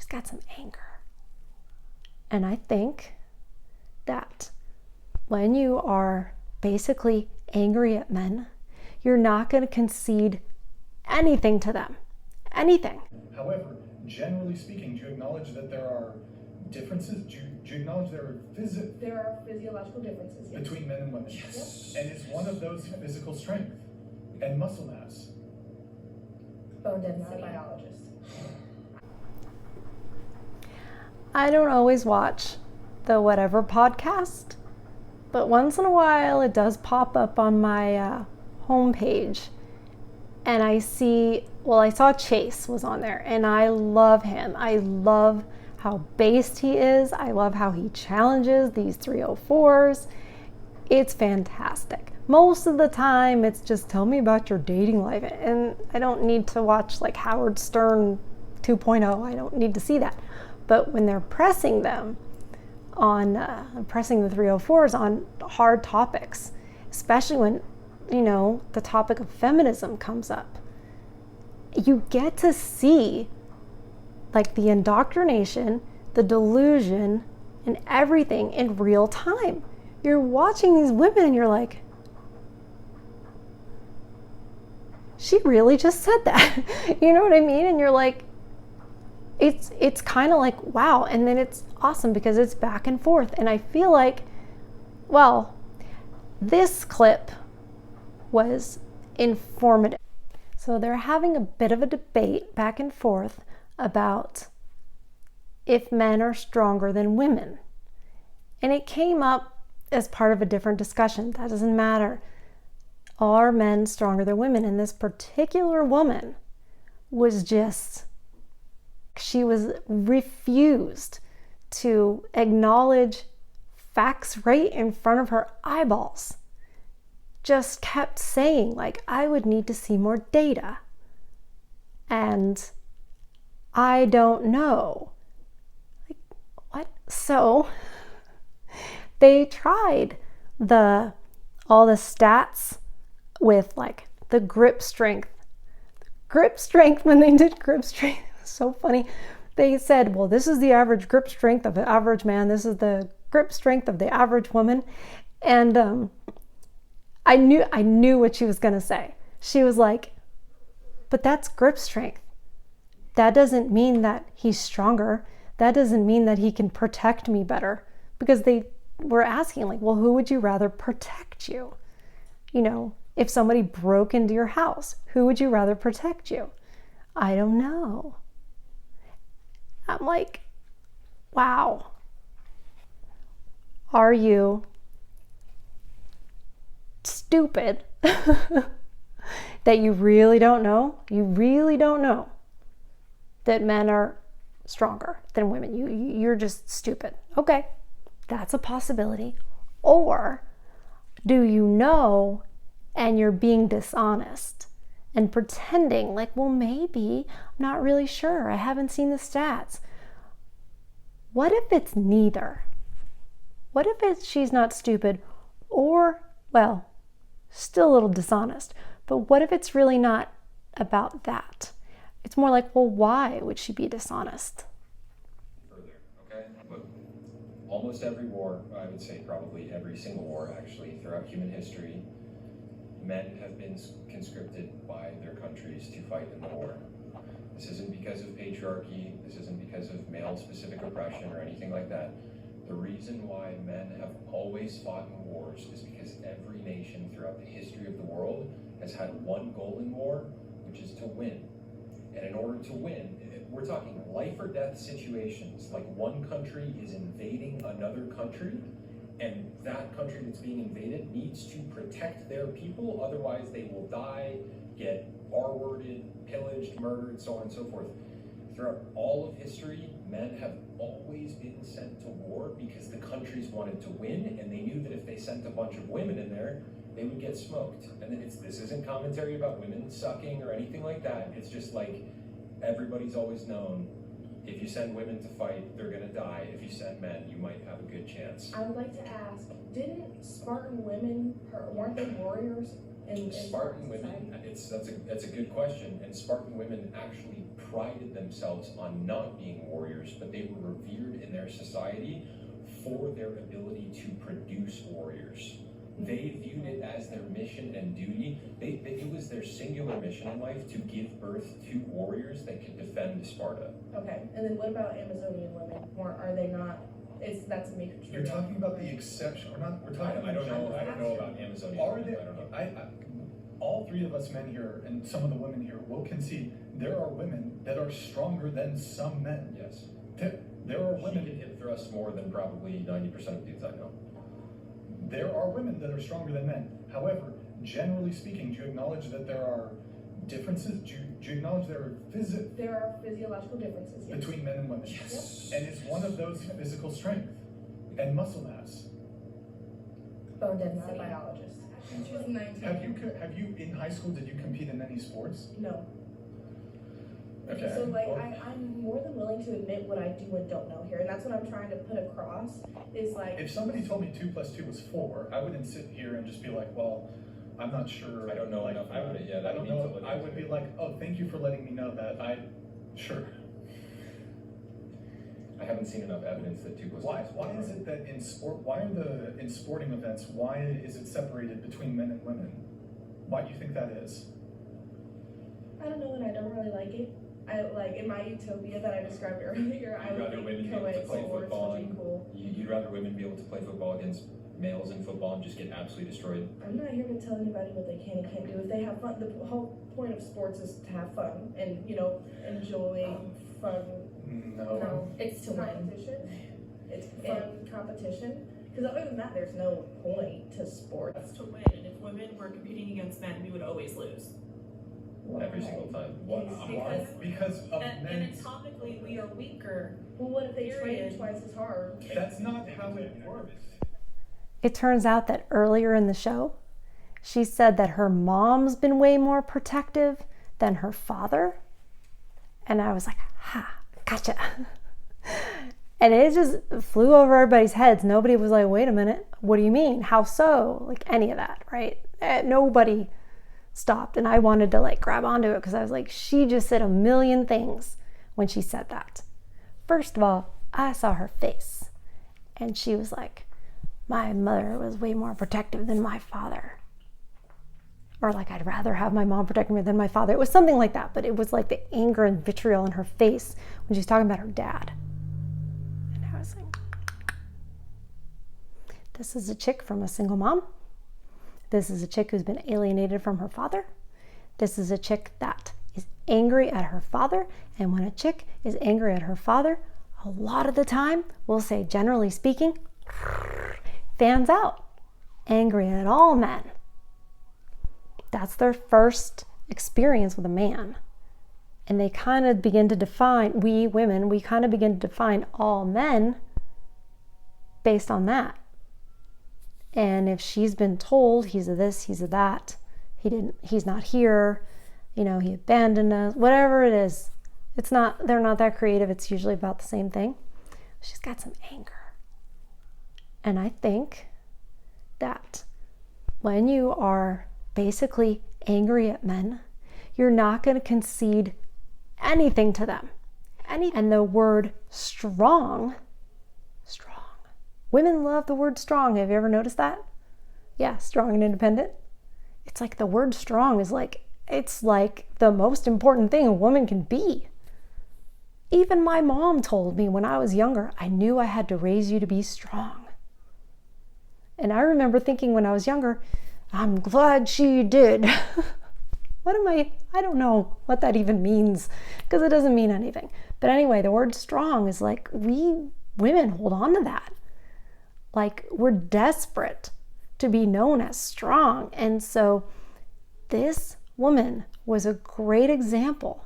just got some anger. And I think that when you are basically angry at men, you're not going to concede anything to them. Anything. However, generally speaking, do you acknowledge that there are differences? Do you acknowledge there are physiological differences, yes, between men and women? Yes. And is one of those physical strength and muscle mass? Bone density. Not a biologist. I don't always watch the whatever podcast, but once in a while it does pop up on my homepage, and I saw Chase was on there, and I love him. I love how based he is. I love how he challenges these 304s. It's fantastic. Most of the time it's just tell me about your dating life, and I don't need to watch like Howard Stern 2.0. I don't need to see that. But when they're pressing them on pressing the 304s on hard topics, especially when the topic of feminism comes up, you get to see like the indoctrination, the delusion, and everything in real time. You're watching these women and you're like, she really just said that. You know what I mean? And you're like, it's kind of like, wow. And then it's awesome because it's back and forth. And I feel like, well, this clip was informative. So they're having a bit of a debate back and forth about if men are stronger than women. And it came up as part of a different discussion. That doesn't matter. Are men stronger than women? And this particular woman was she was refused to acknowledge facts right in front of her eyeballs. Just kept saying, like, I would need to see more data. And I don't know. Like, what? So they tried all the stats with like the grip strength. When they did grip strength, it was so funny. They said, well, this is the average grip strength of the average man. This is the grip strength of the average woman. And I knew what she was going to say. She was like, but that's grip strength. That doesn't mean that he's stronger. That doesn't mean that he can protect me better. Because they were asking, like, well, who would you rather protect you? If somebody broke into your house, who would you rather protect you? I don't know. I'm like, wow. Are you stupid that you really don't know? You really don't know that men are stronger than women. You're just stupid. Okay, that's a possibility. Or do you know and you're being dishonest and pretending like, well, maybe, I'm not really sure. I haven't seen the stats. What if it's neither? What if she's not stupid or, well, still a little dishonest, but what if it's really not about that? It's more like, well, why would she be dishonest? Further, okay? Look, almost every war, I would say probably every single war actually throughout human history, men have been conscripted by their countries to fight in the war. This isn't because of patriarchy, this isn't because of male-specific oppression or anything like that. The reason why men have always fought in wars is because every nation throughout the history of the world has had one goal in war, which is to win. And in order to win, we're talking life or death situations, like one country is invading another country, and that country that's being invaded needs to protect their people, otherwise they will die, get R-worded, pillaged, murdered, so on and so forth. Throughout all of history, men have always been sent to war because the countries wanted to win, and they knew that if they sent a bunch of women in there, they would get smoked. And then this isn't commentary about women sucking or anything like that. It's just like everybody's always known, if you send women to fight, they're gonna die. If you send men, you might have a good chance. I would like to ask, didn't Spartan women, weren't they warriors? Spartan women, that's a good question, and Spartan women actually prided themselves on not being warriors, but they were revered in their society for their ability to produce warriors. They viewed it as their mission and duty. It was their singular mission in life to give birth to warriors that could defend Sparta. Okay, and then what about Amazonian women? Or are they not? That's a matrix. You're talking about the exception. We're talking. I don't know about Amazonian. Are there? I don't know. All three of us men here, and some of the women here, will concede there are women that are stronger than some men. Yes. There are She women. can hip thrust more than probably 90% of dudes I know. There are women that are stronger than men. However, generally speaking, do you acknowledge that there are differences? Do you acknowledge there are physiological differences, yes. between men and women? Yes. And is one of those physical strength and muscle mass? Bone density. Not a biologist. She's 19. Have you in high school, did you compete in any sports? No. Okay. So I'm more than willing to admit what I do and don't know here, and that's what I'm trying to put across. Is like, if somebody told me 2 + 2 was 4, I wouldn't sit here and just be like, well, I'm not sure. I don't know enough about it yet. I don't know. I would be like, oh, thank you for letting me know that. Sure. I haven't seen enough evidence that 2 + 2 Why is 4. is it that in sporting events, why is it separated between men and women? Why do you think that is? I don't know, and I don't really like it. I like in my utopia that I described earlier. I You'd would rather women think be able to co-ed play sports football would be cool. You'd rather women be able to play football against males in football and just get absolutely destroyed? I'm not here to tell anybody what they can and can't do. If they have fun, the whole point of sports is to have fun and enjoy fun. No. It's to competition. It's fun competition. Because other than that, there's no point to sports. To win, and if women were competing against men, we would always lose. Every single time. Why? Because of men. Anatomically, we are weaker. Well, what if they train Period. twice as hard? That's not how it works. It turns out that earlier in the show, she said that her mom's been way more protective than her father. And I was like, ha, gotcha. And it just flew over everybody's heads. Nobody was like, wait a minute, what do you mean? How so? Like any of that, right? Nobody stopped. And I wanted to grab onto it because I was like, she just said a million things when she said that. First of all, I saw her face and she was like, my mother was way more protective than my father. Or I'd rather have my mom protect me than my father. It was something like that, but it was like the anger and vitriol in her face when she's talking about her dad. And I was like, this is a chick from a single mom. This is a chick who's been alienated from her father. This is a chick that is angry at her father. And when a chick is angry at her father, a lot of the time, we'll say generally speaking, fans out, angry at all men. That's their first experience with a man. And they kind of begin to define, we women, we kind of begin to define all men based on that. And if she's been told he's a this, he's a that, he's not here, he abandoned us, whatever it is, they're not that creative. It's usually about the same thing. She's got some anger. And I think that when you are basically angry at men, you're not going to concede anything to them. And the word strong. Women love the word strong. Have you ever noticed that? Yeah, strong and independent. It's like the word strong is it's like the most important thing a woman can be. Even my mom told me when I was younger, I knew I had to raise you to be strong. And I remember thinking when I was younger, I'm glad she did. I don't know what that even means because it doesn't mean anything. But anyway, the word strong is we women hold on to that. We're desperate to be known as strong. And so this woman was a great example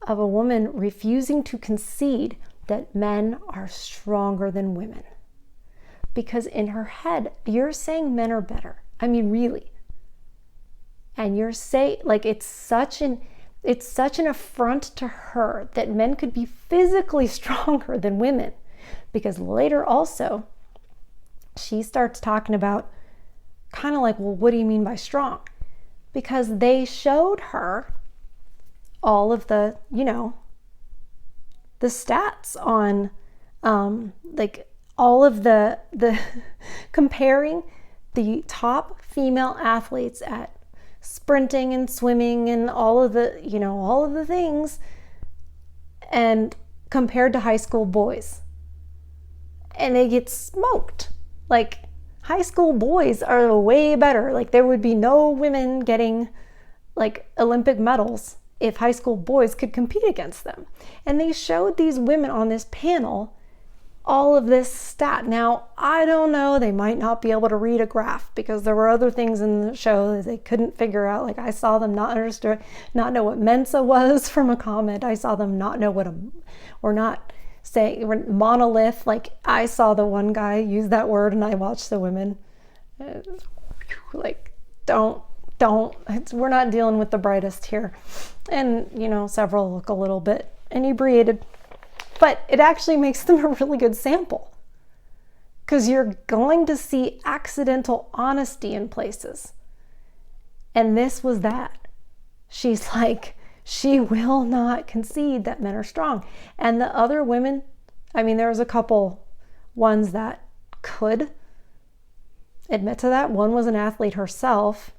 of a woman refusing to concede that men are stronger than women. Because in her head, you're saying men are better. I mean, really. And you're saying, it's such an affront to her that men could be physically stronger than women. Because later also, she starts talking about kind of well, what do you mean by strong? Because they showed her all of the, the stats on like all of the comparing the top female athletes at sprinting and swimming and all of the things, and compared to high school boys. And they get smoked. Like, high school boys are way better. Like, there would be no women getting like Olympic medals if high school boys could compete against them. And they showed these women on this panel all of this stat. Now, I don't know, they might not be able to read a graph because there were other things in the show that they couldn't figure out. Like, I saw them not know what Mensa was from a comment. I saw them not know what monolith. Like, I saw the one guy use that word and I watched the women. Like, we're not dealing with the brightest here. And, several look a little bit inebriated. But it actually makes them a really good sample, because you're going to see accidental honesty in places. And this was that. She's like, she will not concede that men are strong. And the other women, there was a couple ones that could admit to that. One was an athlete herself.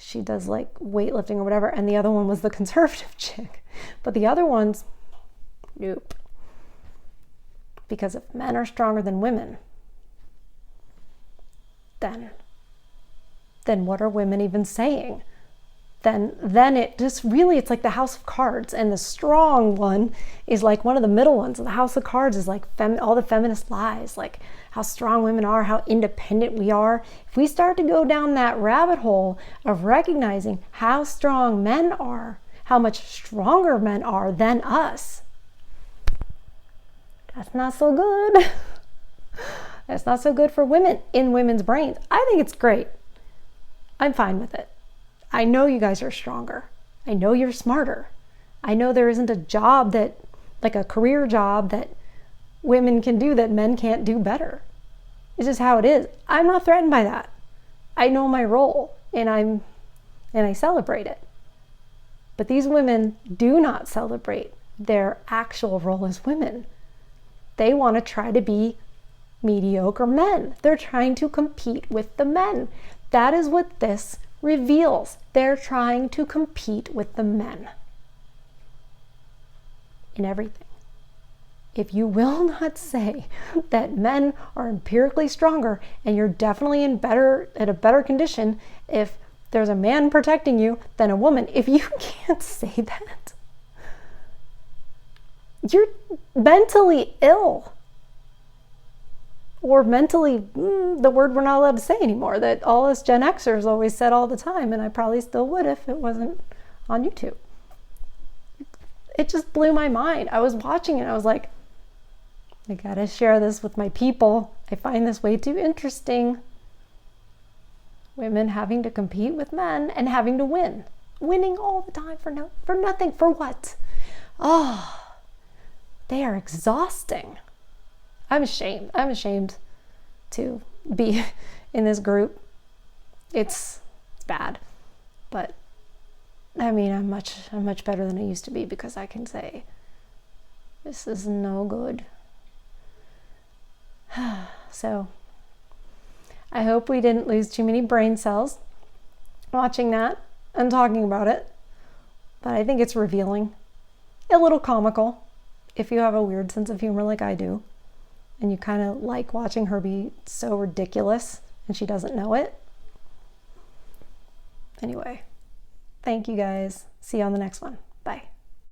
She does like weightlifting or whatever. And the other one was the conservative chick. But the other ones, nope. Because if men are stronger than women, then what are women even saying? Then it just really, it's like the house of cards, and the strong one is like one of the middle ones. The house of cards is like all the feminist lies, like how strong women are, how independent we are. If we start to go down that rabbit hole of recognizing how strong men are, how much stronger men are than us, that's not so good. That's not so good for women in women's brains. I think it's great. I'm fine with it. I know you guys are stronger. I know you're smarter. I know there isn't a job like a career job that women can do that men can't do better. It's just how it is. I'm not threatened by that. I know my role and I celebrate it. But these women do not celebrate their actual role as women. They want to try to be mediocre men. They're trying to compete with the men. That is what this reveals. They're trying to compete with the men in everything. If you will not say that men are empirically stronger and you're definitely at a better condition if there's a man protecting you than a woman, if you can't say that, you're mentally ill. Or mentally, the word we're not allowed to say anymore, that all us Gen Xers always said all the time, and I probably still would if it wasn't on YouTube. It just blew my mind. I was watching it, I was like, I gotta share this with my people. I find this way too interesting. Women having to compete with men and having to win. Winning all the time for nothing. For what? Oh, they are exhausting. I'm ashamed. I'm ashamed to be in this group. It's bad. But I'm much better than I used to be, because I can say this is no good. So I hope we didn't lose too many brain cells watching that and talking about it. But I think it's revealing. A little comical if you have a weird sense of humor like I do. And you kind of like watching her be so ridiculous and she doesn't know it. Anyway, thank you guys. See you on the next one.